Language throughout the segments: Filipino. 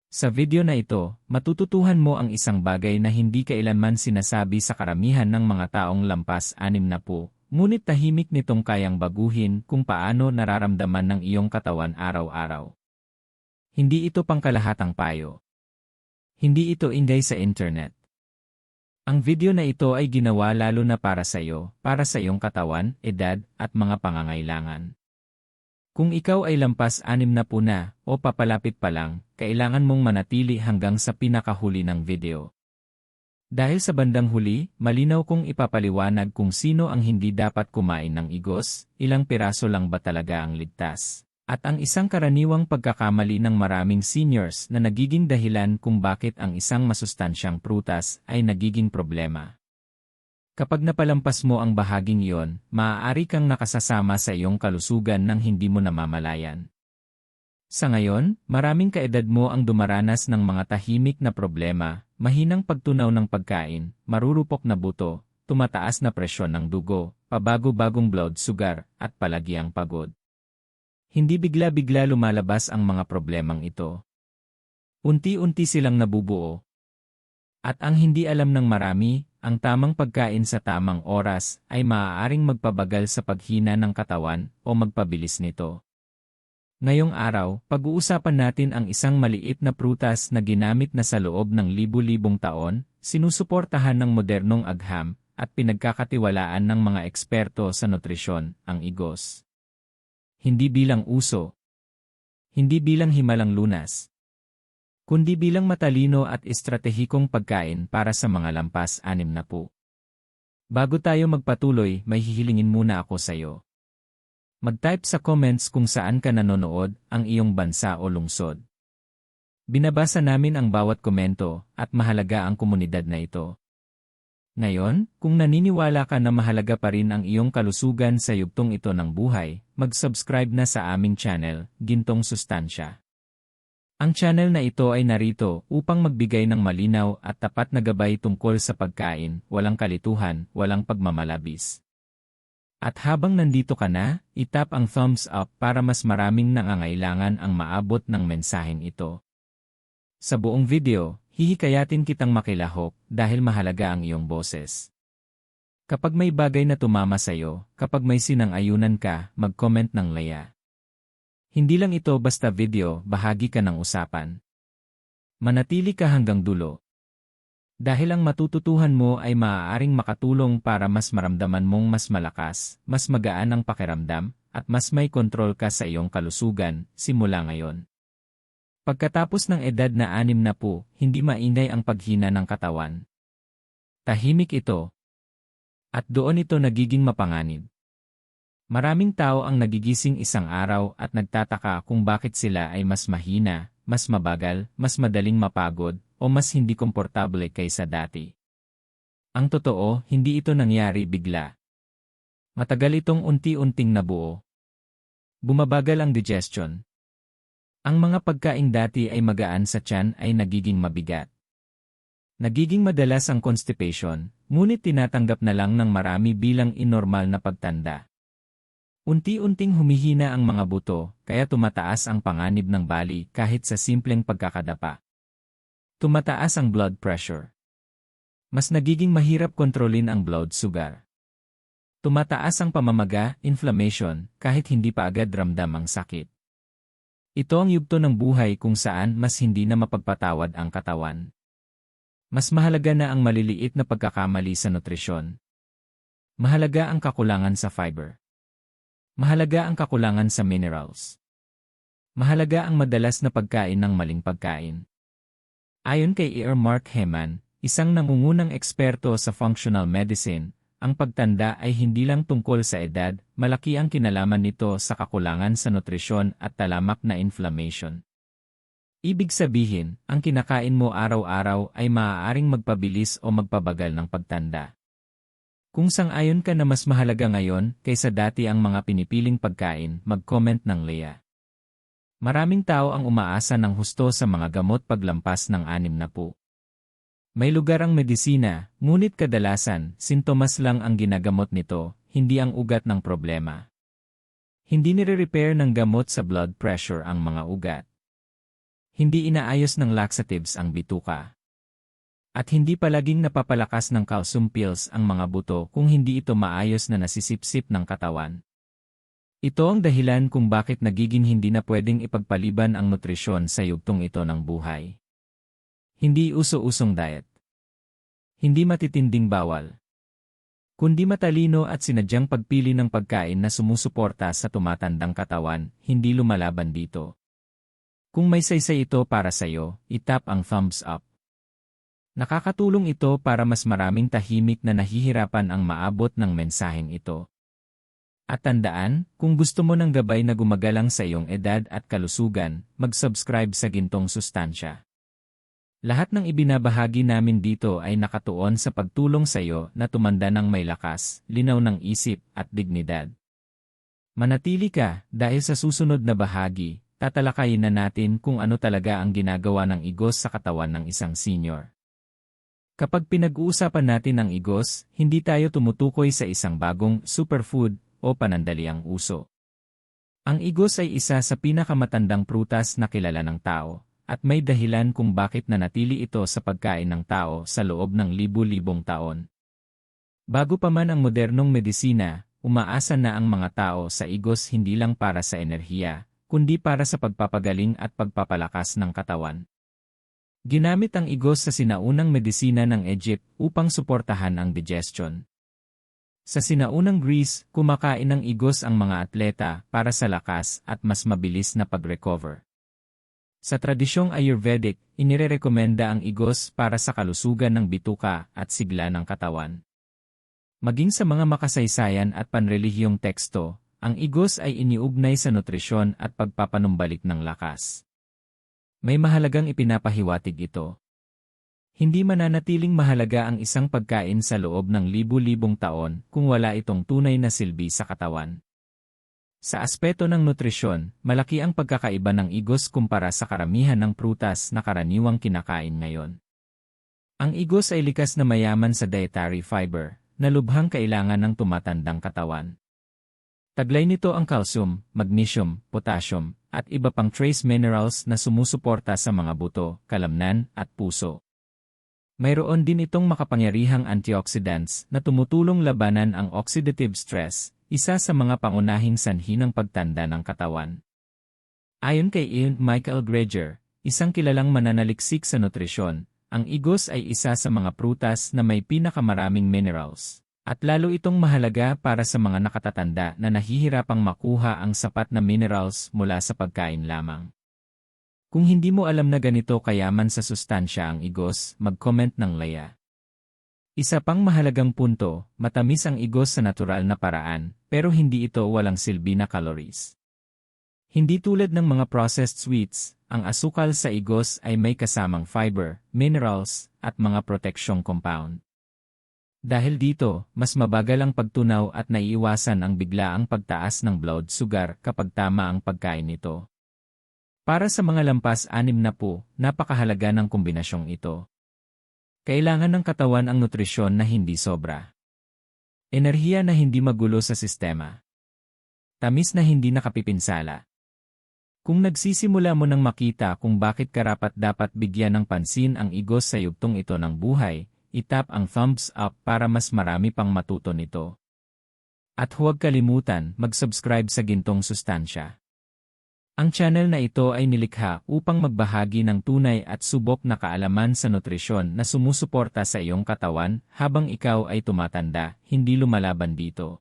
Sa video na ito, matututuhan mo ang isang bagay na hindi kailanman sinasabi sa karamihan ng mga taong lampas 60, ngunit tahimik nitong kayang baguhin kung paano nararamdaman ng iyong katawan araw-araw. Hindi ito pangkalahatang payo. Hindi ito ingay sa internet. Ang video na ito ay ginawa lalo na para sa iyo, para sa iyong katawan, edad, at mga pangangailangan. Kung ikaw ay lampas 60 na o papalapit pa lang, kailangan mong manatili hanggang sa pinakahuli ng video. Dahil sa bandang huli, malinaw kong ipapaliwanag kung sino ang hindi dapat kumain ng igos, ilang piraso lang ba talaga ang ligtas, at ang isang karaniwang pagkakamali ng maraming seniors na nagiging dahilan kung bakit ang isang masustansyang prutas ay nagiging problema. Kapag napalampas mo ang bahaging iyon, maaari kang nakasasama sa iyong kalusugan nang hindi mo namamalayan. Sa ngayon, maraming kaedad mo ang dumaranas ng mga tahimik na problema, mahinang pagtunaw ng pagkain, marurupok na buto, tumataas na presyon ng dugo, pabago-bagong blood sugar, at palagiang pagod. Hindi bigla-bigla lumalabas ang mga problemang ito. Unti-unti silang nabubuo. At ang hindi alam ng marami, ang tamang pagkain sa tamang oras ay maaaring magpabagal sa paghina ng katawan o magpabilis nito. Ngayong araw, pag-uusapan natin ang isang maliit na prutas na ginamit na sa loob ng libu-libong taon, sinusuportahan ng modernong agham, at pinagkakatiwalaan ng mga eksperto sa nutrisyon, ang igos. Hindi bilang uso. Hindi bilang himalang lunas. Kundi bilang matalino at estratehikong pagkain para sa mga lampas 60. Bago tayo magpatuloy, may hihilingin muna ako sa iyo. Mag-type sa comments kung saan ka nanonood, ang iyong bansa o lungsod. Binabasa namin ang bawat komento at mahalaga ang komunidad na ito. Ngayon, kung naniniwala ka na mahalaga pa rin ang iyong kalusugan sa yugtong ito ng buhay, mag-subscribe na sa aming channel, Gintong Sustansya. Ang channel na ito ay narito upang magbigay ng malinaw at tapat na gabay tungkol sa pagkain, walang kalituhan, walang pagmamalabis. At habang nandito ka na, itap ang thumbs up para mas maraming nangangailangan ang maabot ng mensaheng ito. Sa buong video, hihikayatin kitang makilahok dahil mahalaga ang iyong boses. Kapag may bagay na tumama sa iyo, kapag may sinang-ayunan ka, mag-comment ng Leia. Hindi lang ito basta video, bahagi ka ng usapan. Manatili ka hanggang dulo. Dahil ang matututuhan mo ay maaaring makatulong para mas maramdaman mong mas malakas, mas magaan ang pakiramdam, at mas may kontrol ka sa iyong kalusugan, simula ngayon. Pagkatapos ng edad na 60, hindi maingay ang paghina ng katawan. Tahimik ito. At doon ito nagiging mapanganib. Maraming tao ang nagigising isang araw at nagtataka kung bakit sila ay mas mahina, mas mabagal, mas madaling mapagod, o mas hindi komportable kaysa dati. Ang totoo, hindi ito nangyari bigla. Matagal itong unti-unting nabuo. Bumabagal ang digestion. Ang mga pagkaing dati ay magaan sa tiyan ay nagiging mabigat. Nagiging madalas ang constipation, ngunit tinatanggap na lang ng marami bilang inormal na pagtanda. Unti-unting humihina ang mga buto, kaya tumataas ang panganib ng bali kahit sa simpleng pagkakadapa. Tumataas ang blood pressure. Mas nagiging mahirap kontrolin ang blood sugar. Tumataas ang pamamaga, inflammation, kahit hindi pa agad ramdam ang sakit. Ito ang yugto ng buhay kung saan mas hindi na mapagpatawad ang katawan. Mas mahalaga na ang maliliit na pagkakamali sa nutrisyon. Mahalaga ang kakulangan sa fiber. Mahalaga ang kakulangan sa minerals. Mahalaga ang madalas na pagkain ng maling pagkain. Ayon kay Mark Heman, isang nangungunang eksperto sa functional medicine, ang pagtanda ay hindi lang tungkol sa edad, malaki ang kinalaman nito sa kakulangan sa nutrisyon at talamak na inflammation. Ibig sabihin, ang kinakain mo araw-araw ay maaaring magpabilis o magpabagal ng pagtanda. Kung sang-ayon ka na mas mahalaga ngayon kaysa dati ang mga pinipiling pagkain, mag-comment ng Leia. Maraming tao ang umaasa ng husto sa mga gamot paglampas ng 60. May lugar ang medisina, ngunit kadalasan, sintomas lang ang ginagamot nito, hindi ang ugat ng problema. Hindi nire-repair ng gamot sa blood pressure ang mga ugat. Hindi inaayos ng laxatives ang bituka. At hindi palaging napapalakas ng calcium pills ang mga buto kung hindi ito maayos na nasisipsip ng katawan. Ito ang dahilan kung bakit nagiging hindi na pwedeng ipagpaliban ang nutrisyon sa yugtong ito ng buhay. Hindi uso-usong diet. Hindi matitinding bawal. Kundi matalino at sinadyang pagpili ng pagkain na sumusuporta sa tumatandang katawan, hindi lumalaban dito. Kung may saysay ito para sa'yo, itap ang thumbs up. Nakakatulong ito para mas maraming tahimik na nahihirapan ang maabot ng mensaheng ito. At tandaan, kung gusto mo ng gabay na gumagalang sa iyong edad at kalusugan, mag-subscribe sa Gintong Sustansya. Lahat ng ibinabahagi namin dito ay nakatuon sa pagtulong sa iyo na tumanda ng may lakas, linaw ng isip at dignidad. Manatili ka dahil sa susunod na bahagi, tatalakayin na natin kung ano talaga ang ginagawa ng igos sa katawan ng isang senior. Kapag pinag-uusapan natin ang igos, hindi tayo tumutukoy sa isang bagong superfood o panandaliang uso. Ang igos ay isa sa pinakamatandang prutas na kilala ng tao, at may dahilan kung bakit nanatili ito sa pagkain ng tao sa loob ng libu-libong taon. Bago pa man ang modernong medisina, umaasa na ang mga tao sa igos hindi lang para sa enerhiya, kundi para sa pagpapagaling at pagpapalakas ng katawan. Ginamit ang igos sa sinaunang medisina ng Egypt upang suportahan ang digestion. Sa sinaunang Greece, kumakain ng igos ang mga atleta para sa lakas at mas mabilis na pag-recover. Sa tradisyong Ayurvedic, inirerekomenda ang igos para sa kalusugan ng bituka at sigla ng katawan. Maging sa mga makasaysayan at panrelihiyong teksto, ang igos ay iniugnay sa nutrisyon at pagpapanumbalik ng lakas. May mahalagang ipinapahiwatig ito. Hindi mananatiling mahalaga ang isang pagkain sa loob ng libu-libong taon kung wala itong tunay na silbi sa katawan. Sa aspeto ng nutrisyon, malaki ang pagkakaiba ng igos kumpara sa karamihan ng prutas na karaniwang kinakain ngayon. Ang igos ay likas na mayaman sa dietary fiber, na lubhang kailangan ng tumatandang katawan. Taglay nito ang calcium, magnesium, potassium, at iba pang trace minerals na sumusuporta sa mga buto, kalamnan, at puso. Mayroon din itong makapangyarihang antioxidants na tumutulong labanan ang oxidative stress, isa sa mga pangunahing sanhi ng pagtanda ng katawan. Ayon kay Ian Michael Greger, isang kilalang mananaliksik sa nutrisyon, ang igos ay isa sa mga prutas na may pinakamaraming minerals. At lalo itong mahalaga para sa mga nakatatanda na nahihirapang makuha ang sapat na minerals mula sa pagkain lamang. Kung hindi mo alam na ganito kayaman sa sustansya ang igos, mag-comment ng Leia. Isa pang mahalagang punto, matamis ang igos sa natural na paraan, pero hindi ito walang silbi na calories. Hindi tulad ng mga processed sweets, ang asukal sa igos ay may kasamang fiber, minerals, at mga proteksyong compound. Dahil dito, mas mabagal ang pagtunaw at naiiwasan ang biglaang pagtaas ng blood sugar kapag tama ang pagkain nito. Para sa mga lampas 60, napakahalaga ng kombinasyong ito. Kailangan ng katawan ang nutrisyon na hindi sobra. Enerhiya na hindi magulo sa sistema. Tamis na hindi nakapipinsala. Kung nagsisimula mo nang makita kung bakit karapat-dapat bigyan ng pansin ang igos sa yugtong ito ng buhay, itap ang thumbs up para mas marami pang matuto nito. At huwag kalimutan mag-subscribe sa Gintong Sustansya. Ang channel na ito ay nilikha upang magbahagi ng tunay at subok na kaalaman sa nutrisyon na sumusuporta sa iyong katawan habang ikaw ay tumatanda, hindi lumalaban dito.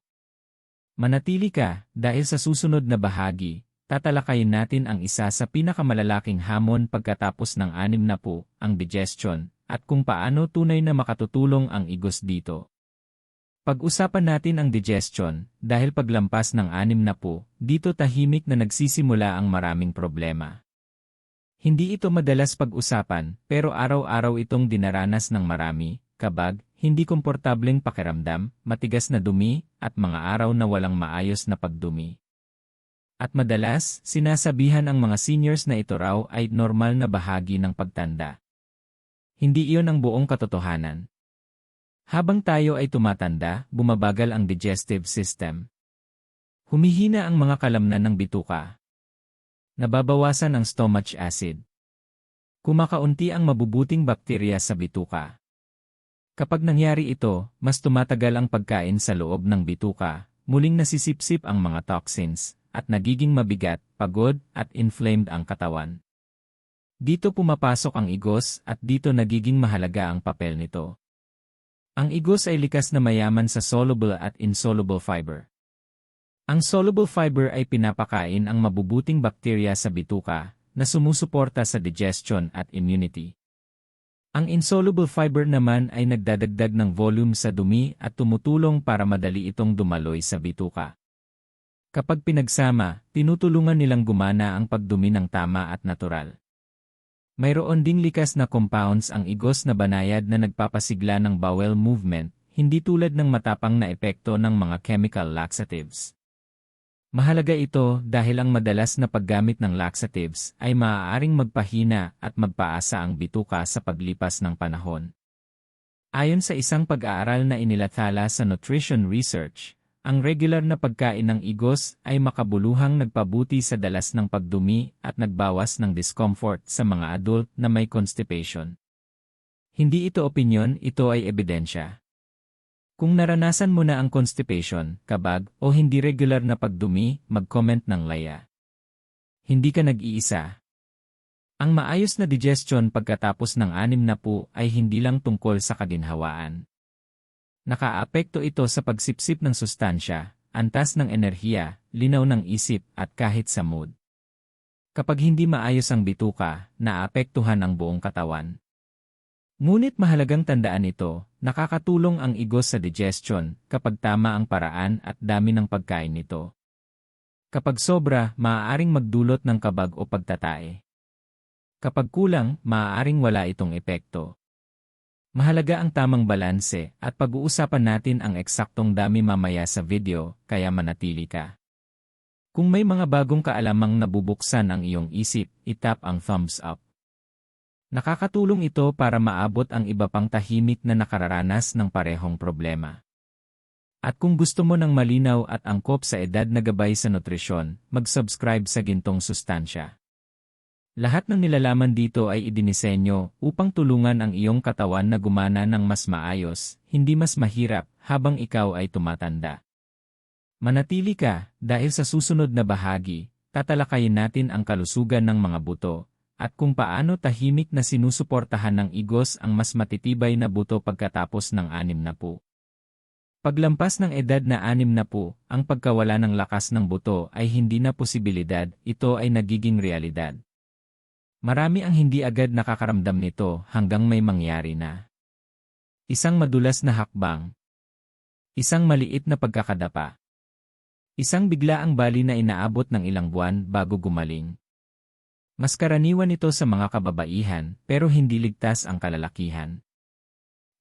Manatili ka dahil sa susunod na bahagi, tatalakayin natin ang isa sa pinakamalalaking hamon pagkatapos ng 60, ang digestion, at kung paano tunay na makatutulong ang igos dito. Pag-usapan natin ang digestion, dahil paglampas ng 60, dito tahimik na nagsisimula ang maraming problema. Hindi ito madalas pag-usapan, pero araw-araw itong dinaranas ng marami, kabag, hindi komportableng pakiramdam, matigas na dumi, at mga araw na walang maayos na pagdumi. At madalas, sinasabihan ang mga seniors na ito raw ay normal na bahagi ng pagtanda. Hindi iyon ang buong katotohanan. Habang tayo ay tumatanda, bumabagal ang digestive system. Humihina ang mga kalamnan ng bituka. Nababawasan ang stomach acid. Kumakaunti ang mabubuting bakterya sa bituka. Kapag nangyari ito, mas tumatagal ang pagkain sa loob ng bituka, muling nasisipsip ang mga toxins, at nagiging mabigat, pagod, at inflamed ang katawan. Dito pumapasok ang igos at dito nagiging mahalaga ang papel nito. Ang igos ay likas na mayaman sa soluble at insoluble fiber. Ang soluble fiber ay pinapakain ang mabubuting bakterya sa bituka, na sumusuporta sa digestion at immunity. Ang insoluble fiber naman ay nagdadagdag ng volume sa dumi at tumutulong para madali itong dumaloy sa bituka. Kapag pinagsama, tinutulungan nilang gumana ang pagdumi ng tama at natural. Mayroon ding likas na compounds ang igos na banayad na nagpapasigla ng bowel movement, hindi tulad ng matapang na epekto ng mga chemical laxatives. Mahalaga ito dahil ang madalas na paggamit ng laxatives ay maaaring magpahina at magpaasa ang bituka sa paglipas ng panahon. Ayon sa isang pag-aaral na inilathala sa Nutrition Research, ang regular na pagkain ng igos ay makabuluhang nagpabuti sa dalas ng pagdumi at nagbawas ng discomfort sa mga adult na may constipation. Hindi ito opinyon, ito ay ebidensya. Kung naranasan mo na ang constipation, kabag, o hindi regular na pagdumi, mag-comment ng laya. Hindi ka nag-iisa. Ang maayos na digestion pagkatapos ng 60 ay hindi lang tungkol sa kaginhawaan. Nakaapekto ito sa pagsipsip ng sustansya, antas ng enerhiya, linaw ng isip at kahit sa mood. Kapag hindi maayos ang bituka, naapektuhan ang buong katawan. Ngunit mahalagang tandaan ito, nakakatulong ang igos sa digestion kapag tama ang paraan at dami ng pagkain nito. Kapag sobra, maaaring magdulot ng kabag o pagtatae. Kapag kulang, maaaring wala itong epekto. Mahalaga ang tamang balanse at pag-uusapan natin ang eksaktong dami mamaya sa video, kaya manatili ka. Kung may mga bagong kaalamang nabubuksan ang iyong isip, itap ang thumbs up. Nakakatulong ito para maabot ang iba pang tahimik na nakararanas ng parehong problema. At kung gusto mo ng malinaw at angkop sa edad na gabay sa nutrisyon, mag-subscribe sa Gintong Sustansya. Lahat ng nilalaman dito ay idinisenyo upang tulungan ang iyong katawan na gumana ng mas maayos, hindi mas mahirap, habang ikaw ay tumatanda. Manatili ka, dahil sa susunod na bahagi, tatalakayin natin ang kalusugan ng mga buto, at kung paano tahimik na sinusuportahan ng igos ang mas matitibay na buto pagkatapos ng 60. Paglampas ng edad na 60, ang pagkawala ng lakas ng buto ay hindi na posibilidad, ito ay nagiging realidad. Marami ang hindi agad nakakaramdam nito hanggang may mangyari na. Isang madulas na hakbang. Isang maliit na pagkakadapa. Isang biglaang bali na inaabot ng ilang buwan bago gumaling. Mas karaniwan ito sa mga kababaihan, pero hindi ligtas ang kalalakihan.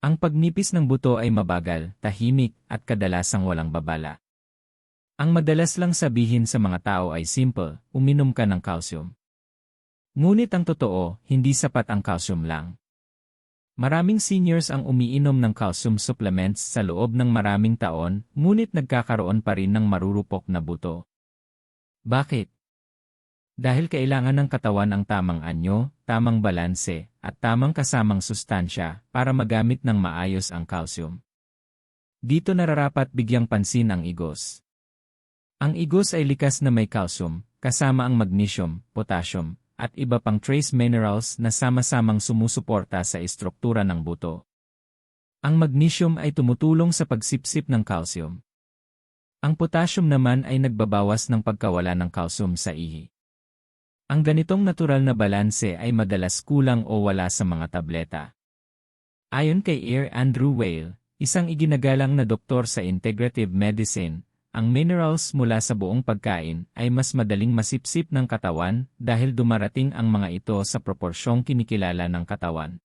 Ang pagnipis ng buto ay mabagal, tahimik, at kadalasang walang babala. Ang madalas lang sabihin sa mga tao ay simple, uminom ka ng calcium. Ngunit ang totoo, hindi sapat ang calcium lang. Maraming seniors ang umiinom ng calcium supplements sa loob ng maraming taon, ngunit nagkakaroon pa rin ng marurupok na buto. Bakit? Dahil kailangan ng katawan ang tamang anyo, tamang balanse, at tamang kasamang sustansya para magamit ng maayos ang calcium. Dito nararapat bigyang pansin ang igos. Ang igos ay likas na may calcium, kasama ang magnesium, potassium, at iba pang trace minerals na sama-samang sumusuporta sa estruktura ng buto. Ang magnesium ay tumutulong sa pagsipsip ng calcium. Ang potassium naman ay nagbabawas ng pagkawala ng calcium sa ihi. Ang ganitong natural na balanse ay madalas kulang o wala sa mga tableta. Ayon kay Andrew Weil, isang iginagalang na doktor sa integrative medicine, ang minerals mula sa buong pagkain ay mas madaling masipsip ng katawan dahil dumarating ang mga ito sa proporsyong kinikilala ng katawan.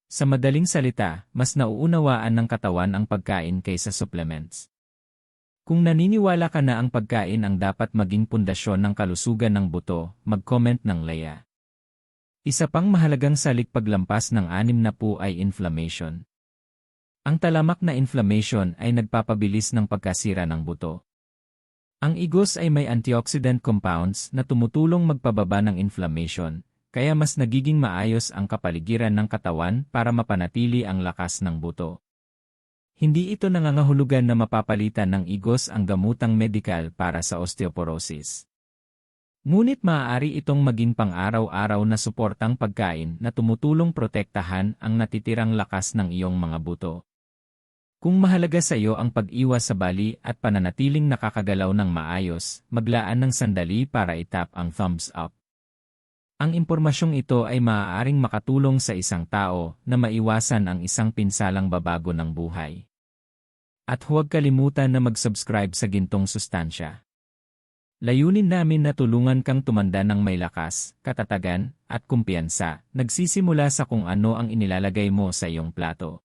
Sa madaling salita, mas nauunawaan ng katawan ang pagkain kaysa supplements. Kung naniniwala ka na ang pagkain ang dapat maging pundasyon ng kalusugan ng buto, mag-comment ng laya. Isa pang mahalagang salik paglampas ng 60 ay inflammation. Ang talamak na inflammation ay nagpapabilis ng pagkasira ng buto. Ang igos ay may antioxidant compounds na tumutulong magpababa ng inflammation, kaya mas nagiging maayos ang kapaligiran ng katawan para mapanatili ang lakas ng buto. Hindi ito nangangahulugan na mapapalitan ng igos ang gamutang medikal para sa osteoporosis. Ngunit maaari itong maging pang-araw-araw na suportang pagkain na tumutulong protektahan ang natitirang lakas ng iyong mga buto. Kung mahalaga sa iyo ang pag-iwas sa bali at pananatiling nakakagalaw ng maayos, maglaan ng sandali para itap ang thumbs up. Ang impormasyong ito ay maaaring makatulong sa isang tao na maiwasan ang isang pinsalang babago ng buhay. At huwag kalimutan na mag-subscribe sa Gintong Sustansya. Layunin namin na tulungan kang tumanda ng may lakas, katatagan, at kumpiyansa, nagsisimula sa kung ano ang inilalagay mo sa iyong plato.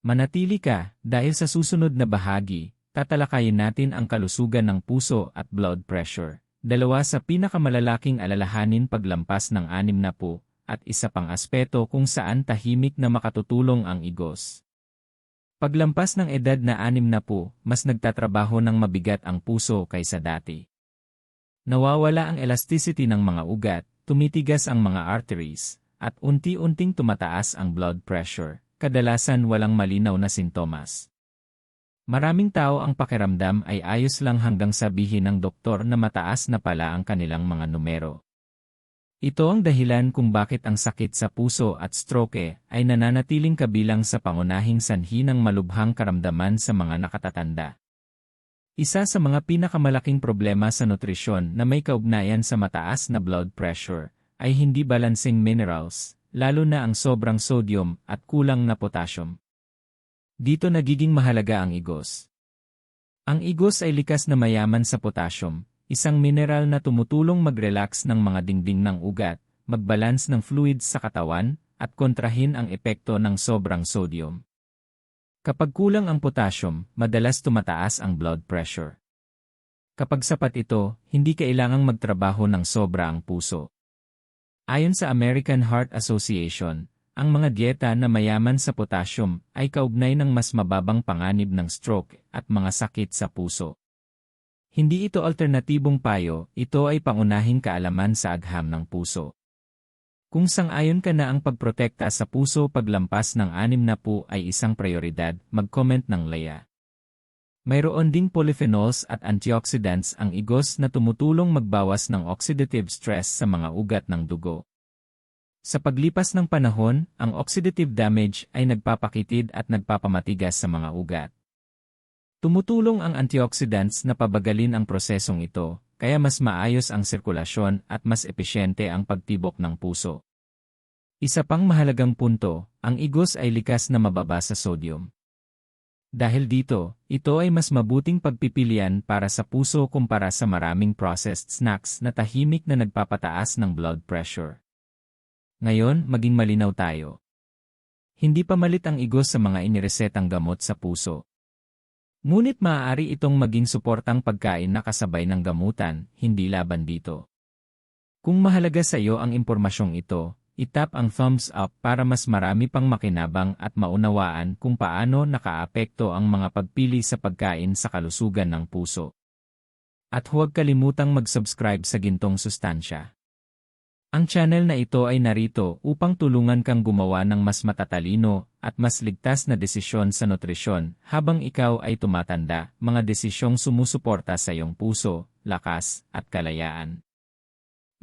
Manatili ka, dahil sa susunod na bahagi, tatalakayin natin ang kalusugan ng puso at blood pressure. Dalawa sa pinakamalalaking alalahanin paglampas ng 60 at isa pang aspeto kung saan tahimik na makatutulong ang igos. Paglampas ng edad na 60, mas nagtatrabaho ng mabigat ang puso kaysa dati. Nawawala ang elasticity ng mga ugat, tumitigas ang mga arteries, at unti-unting tumataas ang blood pressure, kadalasan walang malinaw na sintomas. Maraming tao ang pakiramdam ay ayos lang hanggang sabihin ng doktor na mataas na pala ang kanilang mga numero. Ito ang dahilan kung bakit ang sakit sa puso at stroke ay nananatiling kabilang sa pangunahing sanhi ng malubhang karamdaman sa mga nakatatanda. Isa sa mga pinakamalaking problema sa nutrisyon na may kaugnayan sa mataas na blood pressure ay hindi balancing minerals, lalo na ang sobrang sodium at kulang na potassium. Dito nagiging mahalaga ang igos. Ang igos ay likas na mayaman sa potassium, isang mineral na tumutulong mag-relax ng mga dingding ng ugat, mag-balance ng fluids sa katawan, at kontrahin ang epekto ng sobrang sodium. Kapag kulang ang potassium, madalas tumataas ang blood pressure. Kapag sapat ito, hindi kailangang magtrabaho ng sobra ang puso. Ayon sa American Heart Association, ang mga dieta na mayaman sa potassium ay kaugnay ng mas mababang panganib ng stroke at mga sakit sa puso. Hindi ito alternatibong payo, ito ay pangunahing kaalaman sa agham ng puso. Kung sang-ayon ka na ang pagprotekta sa puso paglampas ng 60 ay isang prioridad, mag-comment ng Leia. Mayroon ding polyphenols at antioxidants ang igos na tumutulong magbawas ng oxidative stress sa mga ugat ng dugo. Sa paglipas ng panahon, ang oxidative damage ay nagpapakitid at nagpapamatigas sa mga ugat. Tumutulong ang antioxidants na pabagalin ang prosesong ito, kaya mas maayos ang sirkulasyon at mas epesyente ang pagtibok ng puso. Isa pang mahalagang punto, ang igos ay likas na mababa sa sodium. Dahil dito, ito ay mas mabuting pagpipilian para sa puso kumpara sa maraming processed snacks na tahimik na nagpapataas ng blood pressure. Ngayon, maging malinaw tayo. Hindi pamalit ang igos sa mga iniresetang gamot sa puso. Ngunit maaari itong maging suportang pagkain na kasabay ng gamutan, hindi laban dito. Kung mahalaga sa iyo ang impormasyong ito, itap ang thumbs up para mas marami pang makinabang at maunawaan kung paano nakaapekto ang mga pagpili sa pagkain sa kalusugan ng puso. At huwag kalimutang mag-subscribe sa Gintong Sustansya. Ang channel na ito ay narito upang tulungan kang gumawa ng mas matatalino at mas ligtas na desisyon sa nutrisyon habang ikaw ay tumatanda, mga desisyong sumusuporta sa iyong puso, lakas, at kalayaan.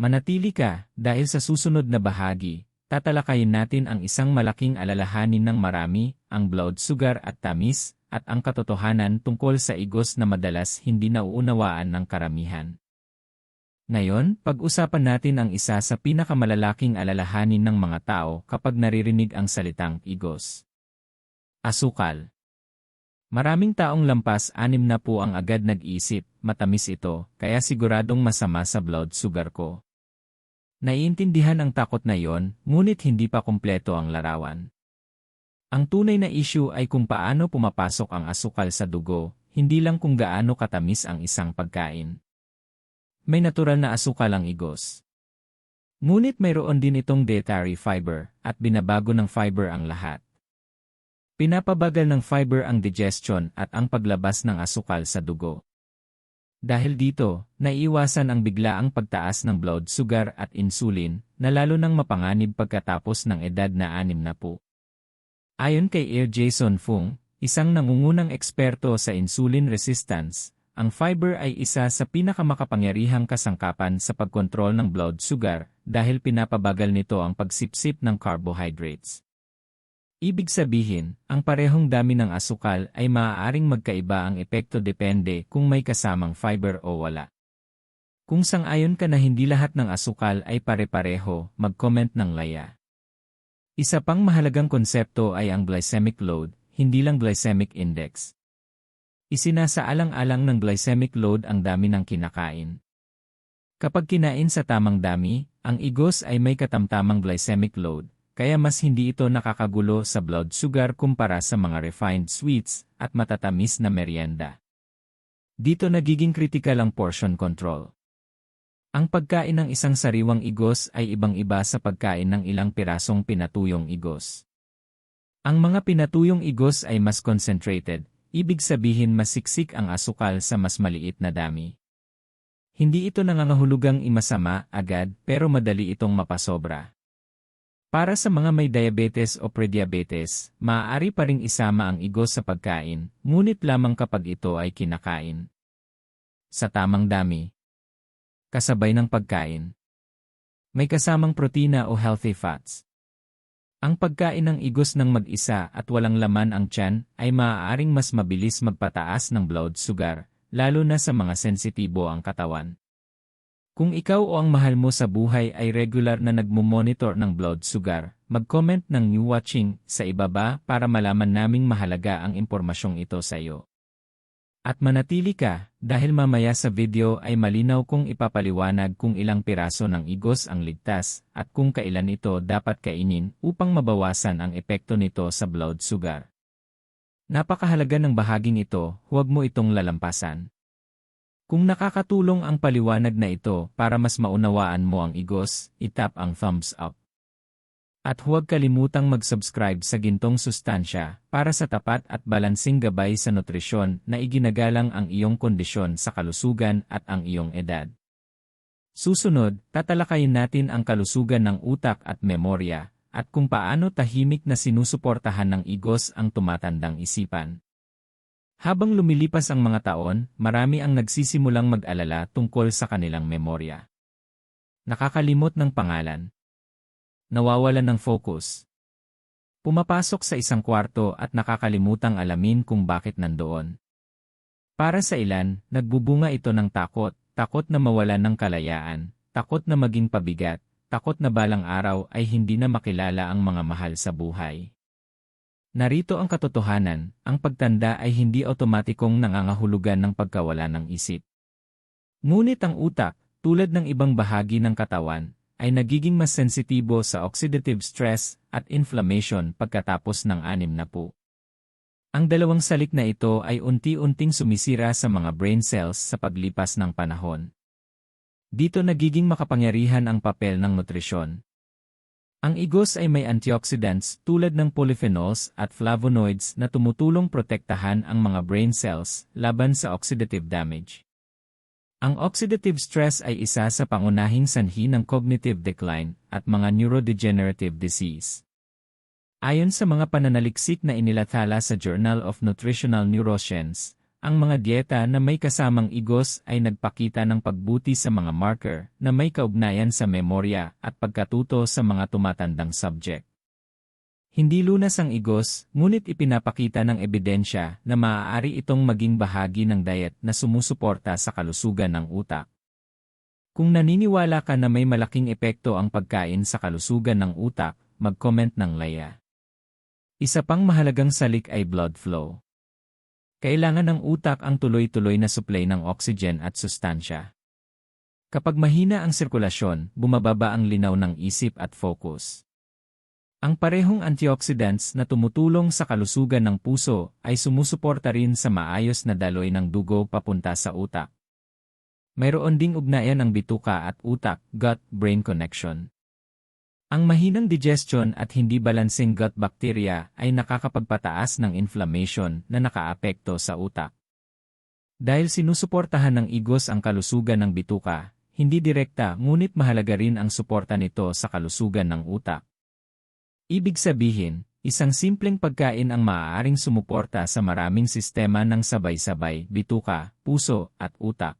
Manatili ka, dahil sa susunod na bahagi, tatalakayin natin ang isang malaking alalahanin ng marami, ang blood sugar at tamis, at ang katotohanan tungkol sa igos na madalas hindi nauunawaan ng karamihan. Ngayon, pag-usapan natin ang isa sa pinakamalalaking alalahanin ng mga tao kapag naririnig ang salitang igos. Asukal. Maraming taong lampas 60 ang agad nag-isip, matamis ito, kaya siguradong masama sa blood sugar ko. Naiintindihan ang takot na iyon, ngunit hindi pa kumpleto ang larawan. Ang tunay na issue ay kung paano pumapasok ang asukal sa dugo, hindi lang kung gaano katamis ang isang pagkain. May natural na asukal ang igos. Ngunit mayroon din itong dietary fiber, at binabago ng fiber ang lahat. Pinapabagal ng fiber ang digestion at ang paglabas ng asukal sa dugo. Dahil dito, naiiwasan ang biglaang pagtaas ng blood sugar at insulin, na lalo nang mapanganib pagkatapos ng edad na 60. Ayon kay Ear Jason Fung, isang nangungunang eksperto sa insulin resistance, ang fiber ay isa sa pinakamakapangyarihang kasangkapan sa pagkontrol ng blood sugar dahil pinapabagal nito ang pagsipsip ng carbohydrates. Ibig sabihin, ang parehong dami ng asukal ay maaaring magkaiba ang epekto depende kung may kasamang fiber o wala. Kung sang-ayon ka na hindi lahat ng asukal ay pare-pareho, mag-comment ng Laya. Isa pang mahalagang konsepto ay ang glycemic load, hindi lang glycemic index. Isinasaalang-alang ng glycemic load ang dami ng kinakain. Kapag kinain sa tamang dami, ang igos ay may katamtamang glycemic load. Kaya mas hindi ito nakakagulo sa blood sugar kumpara sa mga refined sweets at matatamis na merienda. Dito nagiging kritikal ang portion control. Ang pagkain ng isang sariwang igos ay ibang-iba sa pagkain ng ilang pirasong pinatuyong igos. Ang mga pinatuyong igos ay mas concentrated, ibig sabihin mas siksik ang asukal sa mas maliit na dami. Hindi ito nangangahulugang imasama agad pero madali itong mapasobra. Para sa mga may diabetes o prediabetes, maaari pa ring isama ang igos sa pagkain, ngunit lamang kapag ito ay kinakain sa tamang dami. Kasabay ng pagkain. May kasamang protina o healthy fats. Ang pagkain ng igos ng mag-isa at walang laman ang tiyan ay maaaring mas mabilis magpataas ng blood sugar, lalo na sa mga sensitibo ang katawan. Kung ikaw o ang mahal mo sa buhay ay regular na nagmumonitor ng blood sugar, mag-comment ng new watching sa ibaba para malaman naming mahalaga ang impormasyong ito sa iyo. At manatili ka, dahil mamaya sa video ay malinaw kung ipapaliwanag kung ilang piraso ng igos ang ligtas at kung kailan ito dapat kainin upang mabawasan ang epekto nito sa blood sugar. Napakahalaga ng bahaging ito, huwag mo itong lalampasan. Kung nakakatulong ang paliwanag na ito para mas maunawaan mo ang igos, itap ang thumbs up. At huwag kalimutang mag-subscribe sa Gintong Sustansya para sa tapat at balansing gabay sa nutrisyon na iginagalang ang iyong kondisyon sa kalusugan at ang iyong edad. Susunod, tatalakayin natin ang kalusugan ng utak at memorya, at kung paano tahimik na sinusuportahan ng igos ang tumatandang isipan. Habang lumilipas ang mga taon, marami ang nagsisimulang mag-alala tungkol sa kanilang memorya. Nakakalimot ng pangalan. Nawawalan ng focus. Pumapasok sa isang kwarto at nakakalimutang alamin kung bakit nandoon. Para sa ilan, nagbubunga ito ng takot, takot na mawalan ng kalayaan, takot na maging pabigat, takot na balang araw ay hindi na makilala ang mga mahal sa buhay. Narito ang katotohanan, ang pagtanda ay hindi otomatikong nangangahulugan ng pagkawala ng isip. Ngunit ang utak, tulad ng ibang bahagi ng katawan, ay nagiging mas sensitibo sa oxidative stress at inflammation pagkatapos ng 60. Ang dalawang salik na ito ay unti-unting sumisira sa mga brain cells sa paglipas ng panahon. Dito nagiging makapangyarihan ang papel ng nutrisyon. Ang igos ay may antioxidants tulad ng polyphenols at flavonoids na tumutulong protektahan ang mga brain cells laban sa oxidative damage. Ang oxidative stress ay isa sa pangunahing sanhi ng cognitive decline at mga neurodegenerative disease. Ayon sa mga pananaliksik na inilathala sa Journal of Nutritional Neuroscience, ang mga dieta na may kasamang igos ay nagpakita ng pagbuti sa mga marker na may kaugnayan sa memorya at pagkatuto sa mga tumatandang subject. Hindi lunas ang igos, ngunit ipinapakita ng ebidensya na maaari itong maging bahagi ng diet na sumusuporta sa kalusugan ng utak. Kung naniniwala ka na may malaking epekto ang pagkain sa kalusugan ng utak, mag-comment ng Laya. Isa pang mahalagang salik ay blood flow. Kailangan ng utak ang tuloy-tuloy na supply ng oxygen at sustansya. Kapag mahina ang sirkulasyon, bumababa ang linaw ng isip at focus. Ang parehong antioxidants na tumutulong sa kalusugan ng puso ay sumusuporta rin sa maayos na daloy ng dugo papunta sa utak. Mayroon ding ugnayan ng bituka at utak, gut-brain connection. Ang mahinang digestion at hindi balansing gut bacteria ay nakakapagpataas ng inflammation na nakaapekto sa utak. Dahil sinusuportahan ng igos ang kalusugan ng bituka, hindi direkta ngunit mahalaga rin ang suporta nito sa kalusugan ng utak. Ibig sabihin, isang simpleng pagkain ang maaaring sumuporta sa maraming sistema ng sabay-sabay, bituka, puso, at utak.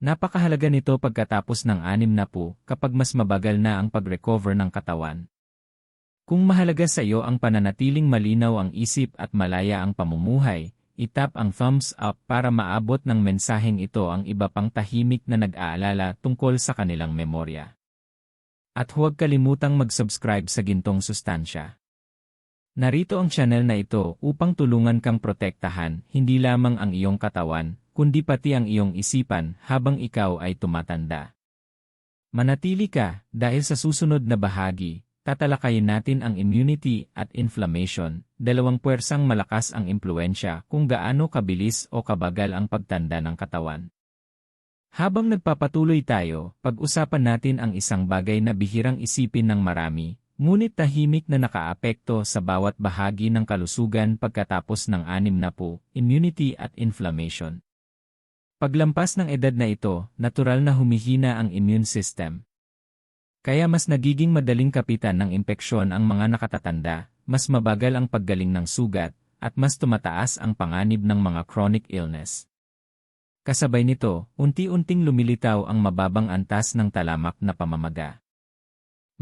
Napakahalaga nito pagkatapos ng 60 kapag mas mabagal na ang pag-recover ng katawan. Kung mahalaga sa iyo ang pananatiling malinaw ang isip at malaya ang pamumuhay, itap ang thumbs up para maabot ng mensaheng ito ang iba pang tahimik na nag-aalala tungkol sa kanilang memorya. At huwag kalimutang mag-subscribe sa Gintong Sustansya. Narito ang channel na ito upang tulungan kang protektahan hindi lamang ang iyong katawan, kundi pati ang iyong isipan habang ikaw ay tumatanda. Manatili ka dahil sa susunod na bahagi, tatalakayin natin ang immunity at inflammation, dalawang puwersang malakas ang impluensya kung gaano kabilis o kabagal ang pagtanda ng katawan. Habang nagpapatuloy tayo, pag-usapan natin ang isang bagay na bihirang isipin ng marami, ngunit tahimik na nakaapekto sa bawat bahagi ng kalusugan pagkatapos ng 60, immunity at inflammation. Paglampas ng edad na ito, natural na humihina ang immune system. Kaya mas nagiging madaling kapitan ng impeksyon ang mga nakatatanda, mas mabagal ang paggaling ng sugat, at mas tumataas ang panganib ng mga chronic illness. Kasabay nito, unti-unting lumilitaw ang mababang antas ng talamak na pamamaga.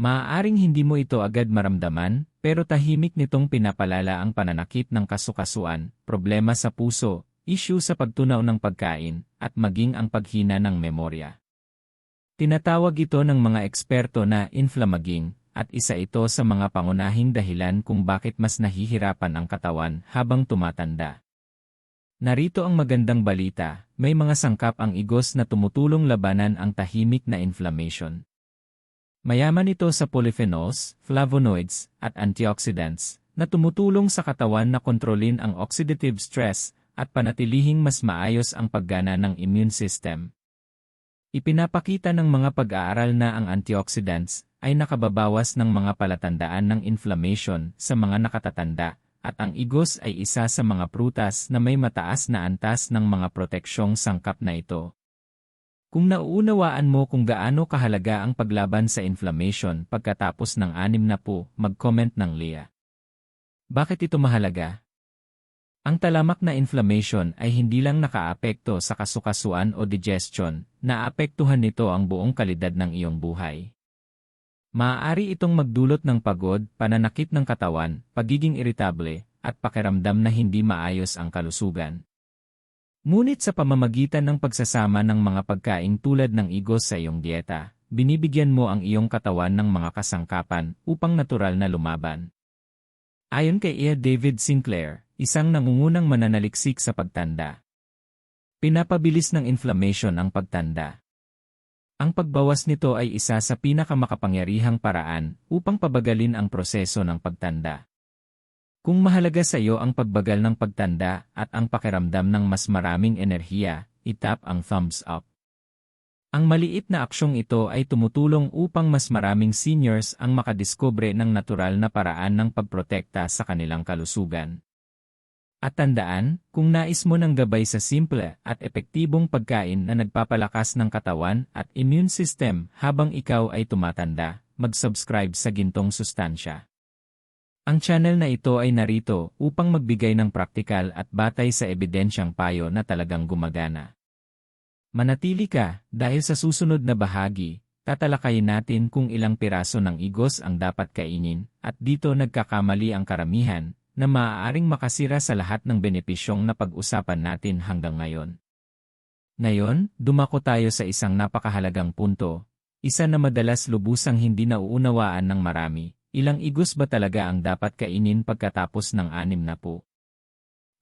Maaaring hindi mo ito agad maramdaman, pero tahimik nitong pinapalala ang pananakit ng kasukasuan, problema sa puso, issue sa pagtunaw ng pagkain, at maging ang paghina ng memorya. Tinatawag ito ng mga eksperto na inflammaging, at isa ito sa mga pangunahing dahilan kung bakit mas nahihirapan ang katawan habang tumatanda. Narito ang magandang balita, may mga sangkap ang igos na tumutulong labanan ang tahimik na inflammation. Mayaman ito sa polyphenols, flavonoids, at antioxidants, na tumutulong sa katawan na kontrolin ang oxidative stress at panatilihing mas maayos ang paggana ng immune system. Ipinapakita ng mga pag-aaral na ang antioxidants ay nakababawas ng mga palatandaan ng inflammation sa mga nakatatanda, at ang igos ay isa sa mga prutas na may mataas na antas ng mga proteksyong sangkap na ito. Kung nauunawaan mo kung gaano kahalaga ang paglaban sa inflammation pagkatapos ng 60, mag-comment ng Leah. Bakit ito mahalaga? Ang talamak na inflammation ay hindi lang nakaapekto sa kasukasuan o digestion, naapektuhan nito ang buong kalidad ng iyong buhay. Maaari itong magdulot ng pagod, pananakit ng katawan, pagiging iritable, at pakiramdam na hindi maayos ang kalusugan. Ngunit sa pamamagitan ng pagsasama ng mga pagkain tulad ng igos sa iyong dieta, binibigyan mo ang iyong katawan ng mga kasangkapan upang natural na lumaban. Ayon kay E. David Sinclair, isang nangungunang mananaliksik sa pagtanda. Pinapabilis ng inflammation ang pagtanda. Ang pagbawas nito ay isa sa pinakamakapangyarihang paraan upang pabagalin ang proseso ng pagtanda. Kung mahalaga sa iyo ang pagbagal ng pagtanda at ang pakiramdam ng mas maraming enerhiya, itap ang thumbs up. Ang maliit na aksyong ito ay tumutulong upang mas maraming seniors ang makadiskubre ng natural na paraan ng pagprotekta sa kanilang kalusugan. At tandaan, kung nais mo ng gabay sa simple at epektibong pagkain na nagpapalakas ng katawan at immune system habang ikaw ay tumatanda, mag-subscribe sa Gintong Sustansya. Ang channel na ito ay narito upang magbigay ng praktikal at batay sa ebidensyang payo na talagang gumagana. Manatili ka, dahil sa susunod na bahagi, tatalakayin natin kung ilang piraso ng igos ang dapat kainin, at dito nagkakamali ang karamihan, na maaaring makasira sa lahat ng benepisyong napag-usapan natin hanggang ngayon. Ngayon, dumako tayo sa isang napakahalagang punto, isa na madalas lubusang hindi nauunawaan ng marami, ilang igos ba talaga ang dapat kainin pagkatapos ng 60?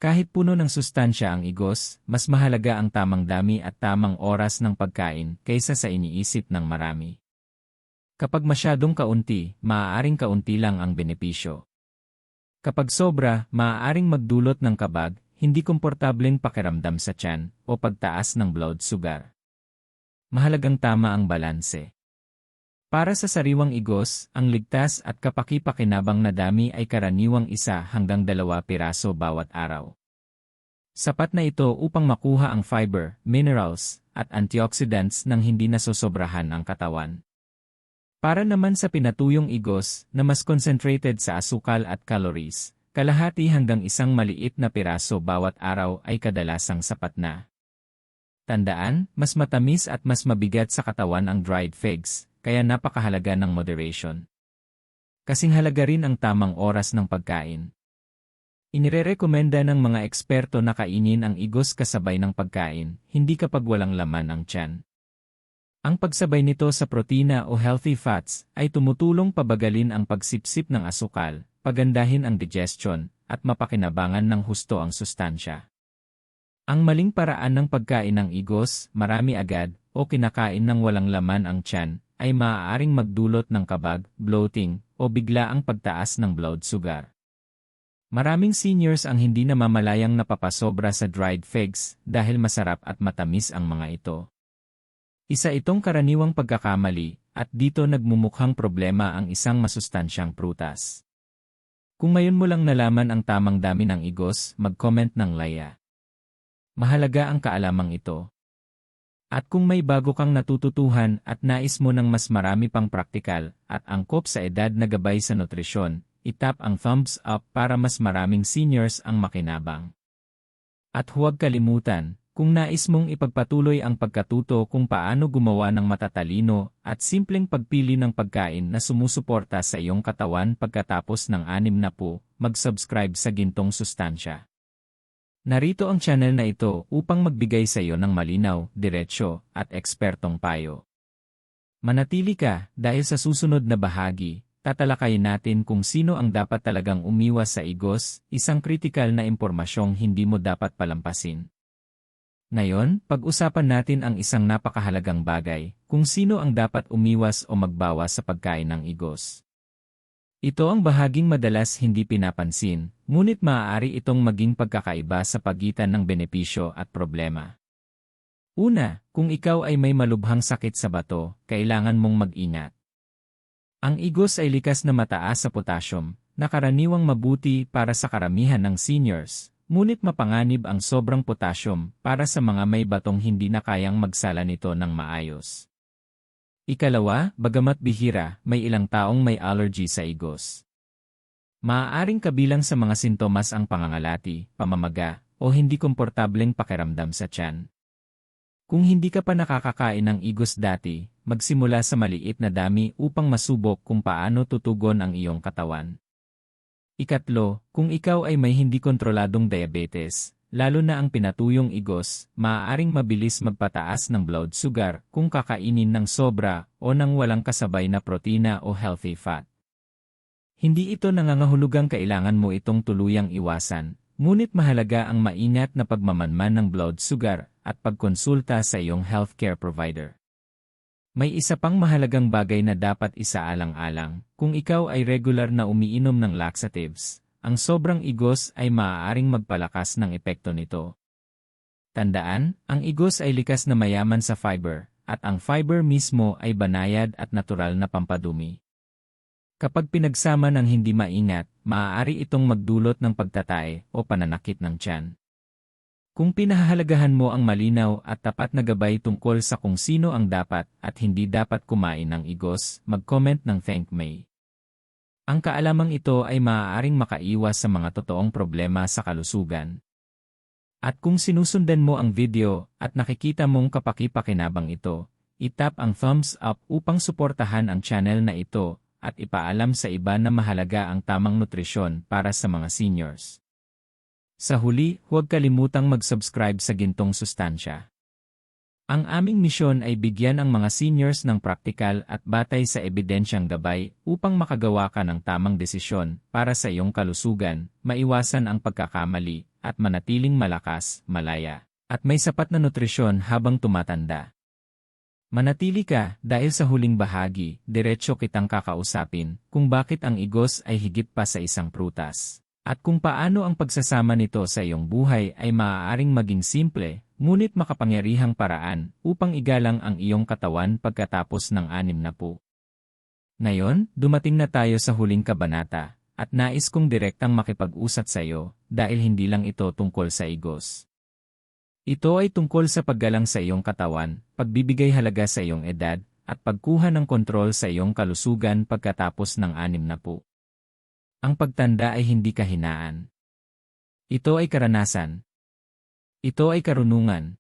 Kahit puno ng sustansya ang igos, mas mahalaga ang tamang dami at tamang oras ng pagkain kaysa sa iniisip ng marami. Kapag masyadong kaunti, maaaring kaunti lang ang benepisyo. Kapag sobra, maaaring magdulot ng kabag, hindi komportableng pakiramdam sa tiyan, o pagtaas ng blood sugar. Mahalagang tama ang balanse. Para sa sariwang igos, ang ligtas at kapaki-pakinabang na dami ay karaniwang 1 hanggang 2 piraso bawat araw. Sapat na ito upang makuha ang fiber, minerals, at antioxidants nang hindi nasosobrahan ang katawan. Para naman sa pinatuyong igos na mas concentrated sa asukal at calories, kalahati hanggang isang maliit na piraso bawat araw ay kadalasang sapat na. Tandaan, mas matamis at mas mabigat sa katawan ang dried figs, kaya napakahalaga ng moderation. Kasing halaga rin ang tamang oras ng pagkain. Inirerekomenda ng mga eksperto na kainin ang igos kasabay ng pagkain, hindi kapag walang laman ang tiyan. Ang pagsabay nito sa protina o healthy fats ay tumutulong pabagalin ang pagsipsip ng asukal, pagandahin ang digestion, at mapakinabangan ng husto ang sustansya. Ang maling paraan ng pagkain ng igos, marami agad, o kinakain ng walang laman ang tiyan, ay maaaring magdulot ng kabag, bloating, o biglaang pagtaas ng blood sugar. Maraming seniors ang hindi namamalayang napapasobra sa dried figs dahil masarap at matamis ang mga ito. Isa itong karaniwang pagkakamali at dito nagmumukhang problema ang isang masustansyang prutas. Kung ngayon mo lang nalaman ang tamang dami ng igos, mag-comment ng laya. Mahalaga ang kaalamang ito. At kung may bago kang natututuhan at nais mo ng mas marami pang praktikal at angkop sa edad na gabay sa nutrisyon, itap ang thumbs up para mas maraming seniors ang makinabang. At huwag kalimutan, kung nais mong ipagpatuloy ang pagkatuto kung paano gumawa ng matatalino at simpleng pagpili ng pagkain na sumusuporta sa iyong katawan pagkatapos ng 60, mag-subscribe sa Gintong Sustansya. Narito ang channel na ito upang magbigay sa iyo ng malinaw, diretsyo, at ekspertong payo. Manatili ka dahil sa susunod na bahagi, tatalakayin natin kung sino ang dapat talagang umiwas sa igos, isang kritikal na impormasyong hindi mo dapat palampasin. Ngayon, pag-usapan natin ang isang napakahalagang bagay, kung sino ang dapat umiwas o magbawas sa pagkain ng igos. Ito ang bahaging madalas hindi pinapansin, ngunit maaari itong maging pagkakaiba sa pagitan ng benepisyo at problema. Una, kung ikaw ay may malubhang sakit sa bato, kailangan mong mag-ingat. Ang igos ay likas na mataas sa potassium, na karaniwang mabuti para sa karamihan ng seniors, ngunit mapanganib ang sobrang potassium para sa mga may batong hindi na kayang magsala nito ng maayos. Ikalawa, bagamat bihira, may ilang taong may allergy sa igos. Maaaring kabilang sa mga sintomas ang pangangalati, pamamaga, o hindi komportableng pakiramdam sa tiyan. Kung hindi ka pa nakakakain ng igos dati, magsimula sa maliit na dami upang masubok kung paano tutugon ang iyong katawan. Ikatlo, kung ikaw ay may hindi kontroladong diabetes, lalo na ang pinatuyong igos, maaaring mabilis magpataas ng blood sugar kung kakainin ng sobra o ng walang kasabay na protina o healthy fat. Hindi ito nangangahulugang kailangan mo itong tuluyang iwasan, ngunit mahalaga ang maingat na pagmamanman ng blood sugar at pagkonsulta sa iyong healthcare provider. May isa pang mahalagang bagay na dapat isaalang-alang, kung ikaw ay regular na umiinom ng laxatives. Ang sobrang igos ay maaaring magpalakas ng epekto nito. Tandaan, ang igos ay likas na mayaman sa fiber, at ang fiber mismo ay banayad at natural na pampadumi. Kapag pinagsama ng hindi maingat, maaari itong magdulot ng pagtatay o pananakit ng tiyan. Kung pinahahalagahan mo ang malinaw at tapat na gabay tungkol sa kung sino ang dapat at hindi dapat kumain ng igos, mag-comment ng Thank Me. Ang kaalamang ito ay maaaring makaiwas sa mga totoong problema sa kalusugan. At kung sinusundan mo ang video at nakikita mong kapaki-pakinabang ito, itap ang thumbs up upang suportahan ang channel na ito at ipaalam sa iba na mahalaga ang tamang nutrisyon para sa mga seniors. Sa huli, huwag kalimutang mag-subscribe sa Gintong Sustansya. Ang aming misyon ay bigyan ang mga seniors ng praktikal at batay sa ebidensyang gabay upang makagawa ka ng tamang desisyon para sa iyong kalusugan, maiwasan ang pagkakamali, at manatiling malakas, malaya, at may sapat na nutrisyon habang tumatanda. Manatili ka dahil sa huling bahagi, diretso kitang kakausapin kung bakit ang igos ay higit pa sa isang prutas. At kung paano ang pagsasama nito sa iyong buhay ay maaaring maging simple, ngunit makapangyarihang paraan upang igalang ang iyong katawan pagkatapos ng 60. Ngayon, dumating na tayo sa huling kabanata, at nais kong direktang makipag-usap sa iyo dahil hindi lang ito tungkol sa igos. Ito ay tungkol sa paggalang sa iyong katawan, pagbibigay halaga sa iyong edad, at pagkuha ng kontrol sa iyong kalusugan pagkatapos ng 60. Ang pagtanda ay hindi kahinaan. Ito ay karanasan. Ito ay karunungan.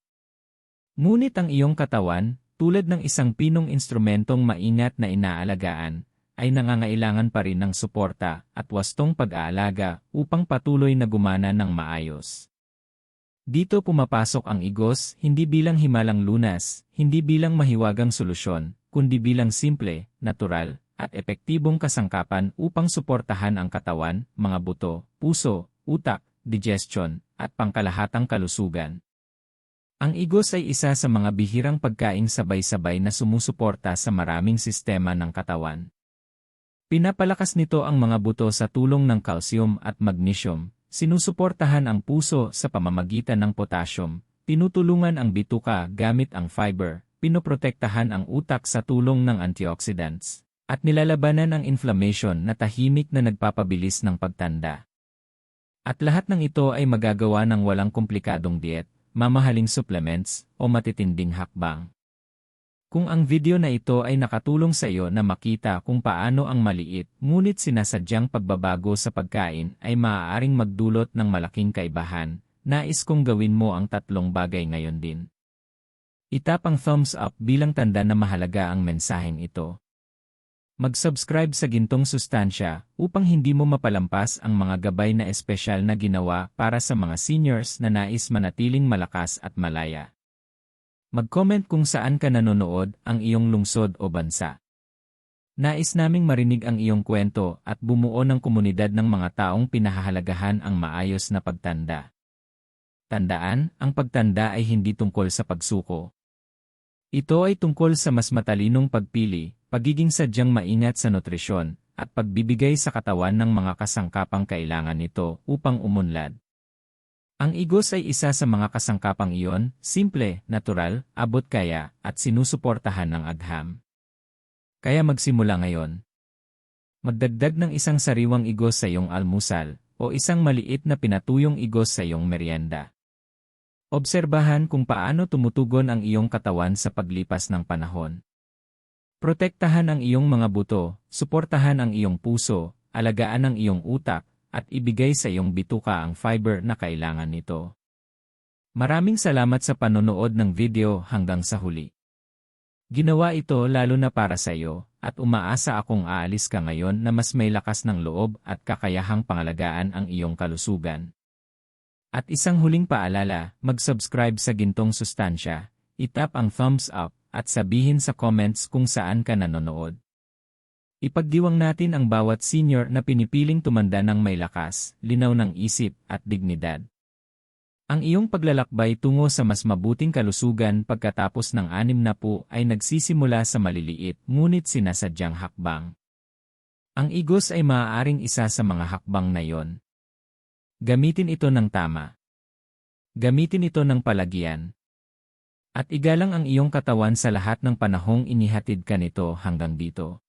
Ngunit ang iyong katawan, tulad ng isang pinong instrumentong maingat na inaalagaan, ay nangangailangan pa rin ng suporta at wastong pag-aalaga upang patuloy na gumana ng maayos. Dito pumapasok ang igos hindi bilang himalang lunas, hindi bilang mahiwagang solusyon, kundi bilang simple, natural, at epektibong kasangkapan upang suportahan ang katawan, mga buto, puso, utak, digestion, at pangkalahatang kalusugan. Ang igos ay isa sa mga bihirang pagkaing sabay-sabay na sumusuporta sa maraming sistema ng katawan. Pinapalakas nito ang mga buto sa tulong ng calcium at magnesium, sinusuportahan ang puso sa pamamagitan ng potassium, tinutulungan ang bituka gamit ang fiber, pinoprotektahan ang utak sa tulong ng antioxidants, at nilalabanan ang inflammation na tahimik na nagpapabilis ng pagtanda. At lahat ng ito ay magagawa ng walang komplikadong diet, mamahaling supplements, o matitinding hakbang. Kung ang video na ito ay nakatulong sa iyo na makita kung paano ang maliit ngunit sinasadyang pagbabago sa pagkain ay maaaring magdulot ng malaking kaibahan, nais kong gawin mo ang 3 bagay ngayon din. Itap ang thumbs up bilang tanda na mahalaga ang mensaheng ito. Mag-subscribe sa Gintong Sustansya upang hindi mo mapalampas ang mga gabay na espesyal na ginawa para sa mga seniors na nais manatiling malakas at malaya. Mag-comment kung saan ka nanonood, ang iyong lungsod o bansa. Nais naming marinig ang iyong kwento at bumuo ng komunidad ng mga taong pinahahalagahan ang maayos na pagtanda. Tandaan, ang pagtanda ay hindi tungkol sa pagsuko. Ito ay tungkol sa mas matalinong pagpili, pagiging sadyang maingat sa nutrisyon, at pagbibigay sa katawan ng mga kasangkapang kailangan nito upang umunlad. Ang igos ay isa sa mga kasangkapang iyon, simple, natural, abot kaya, at sinusuportahan ng agham. Kaya magsimula ngayon. Magdagdag ng isang sariwang igos sa iyong almusal, o isang maliit na pinatuyong igos sa iyong merienda. Obserbahan kung paano tumutugon ang iyong katawan sa paglipas ng panahon. Protektahan ang iyong mga buto, suportahan ang iyong puso, alagaan ang iyong utak, at ibigay sa iyong bituka ang fiber na kailangan nito. Maraming salamat sa panonood ng video hanggang sa huli. Ginawa ito lalo na para sa iyo, at umaasa akong aalis ka ngayon na mas may lakas ng loob at kakayahang pangalagaan ang iyong kalusugan. At isang huling paalala, mag-subscribe sa Gintong Sustansya, itap ang thumbs up, at sabihin sa comments kung saan ka nanonood. Ipagdiwang natin ang bawat senior na pinipiling tumanda ng may lakas, linaw ng isip, at dignidad. Ang iyong paglalakbay tungo sa mas mabuting kalusugan pagkatapos ng 60 ay nagsisimula sa maliliit ngunit sinasadyang hakbang. Ang igos ay maaaring isa sa mga hakbang na iyon. Gamitin ito ng tama. Gamitin ito ng palagyan. At igalang ang iyong katawan sa lahat ng panahong inihatid ka nito hanggang dito.